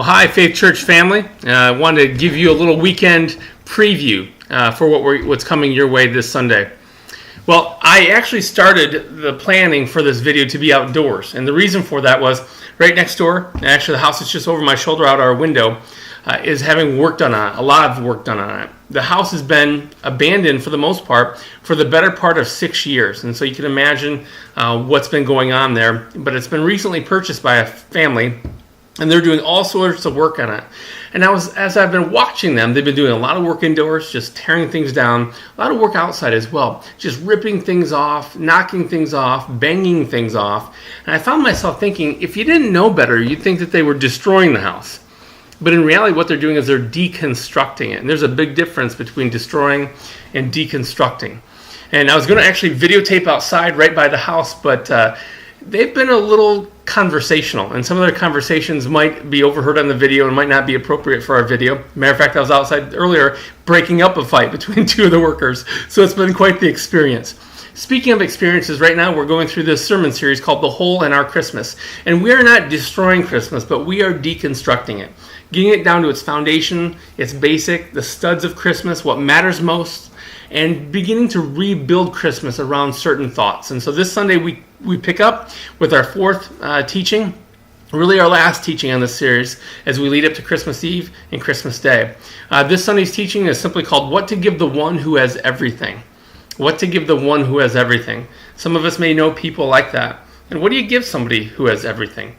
Well, hi, Faith Church family. I wanted to give you a little weekend preview for what's coming your way this Sunday. Well, I actually started the planning for this video to be outdoors, and the reason for that was right next door, actually the house that's just over my shoulder out our window, is having work done on it, a lot of work done on it. The house has been abandoned for the most part for the better part of 6 years, and so you can imagine what's been going on there, but it's been recently purchased by a family, and they're doing all sorts of work on it. And as I've been watching them, they've been doing a lot of work indoors, just tearing things down, a lot of work outside as well, just ripping things off, knocking things off, banging things off. And I found myself thinking, if you didn't know better, you'd think that they were destroying the house. But in reality, what they're doing is they're deconstructing it. And there's a big difference between destroying and deconstructing. And I was going to actually videotape outside right by the house, but they've been a little conversational, and some of their conversations might be overheard on the video and might not be appropriate for our video. Matter of fact, I was outside earlier breaking up a fight between two of the workers, so it's been quite the experience. Speaking of experiences, right now we're going through this sermon series called The Hole in Our Christmas, and we are not destroying Christmas, but we are deconstructing it, getting it down to its foundation, its basic, the studs of Christmas, what matters most, and beginning to rebuild Christmas around certain thoughts. And so this Sunday we pick up with our fourth teaching, really our last teaching on this series as we lead up to Christmas Eve and Christmas Day. This Sunday's teaching is simply called What to Give the One Who Has Everything. What to give the one who has everything. Some of us may know people like that. And what do you give somebody who has everything?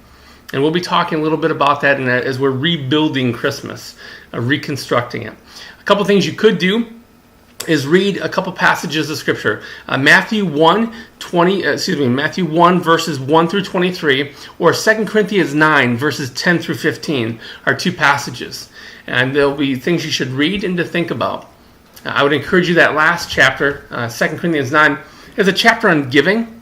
And we'll be talking a little bit about that as we're rebuilding Christmas, reconstructing it. A couple things you could do is read a couple passages of Scripture. Matthew 1 verses 1 through 23, or 2 Corinthians 9 verses 10 through 15 are two passages. And there'll be things you should read and to think about. I would encourage you that last chapter, 2 Corinthians 9, is a chapter on giving,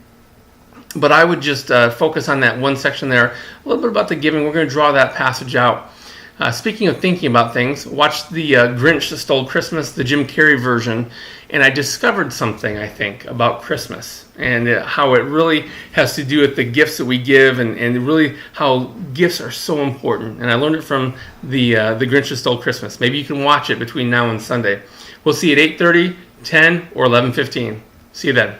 but I would just focus on that one section there. A little bit about the giving. We're going to draw that passage out. Speaking of thinking about things, watch the Grinch That Stole Christmas, the Jim Carrey version, and I discovered something, I think, about Christmas and how it really has to do with the gifts that we give and really how gifts are so important. And I learned it from the Grinch That Stole Christmas. Maybe you can watch it between now and Sunday. We'll see you at 8:30, 10, or 11:15. See you then.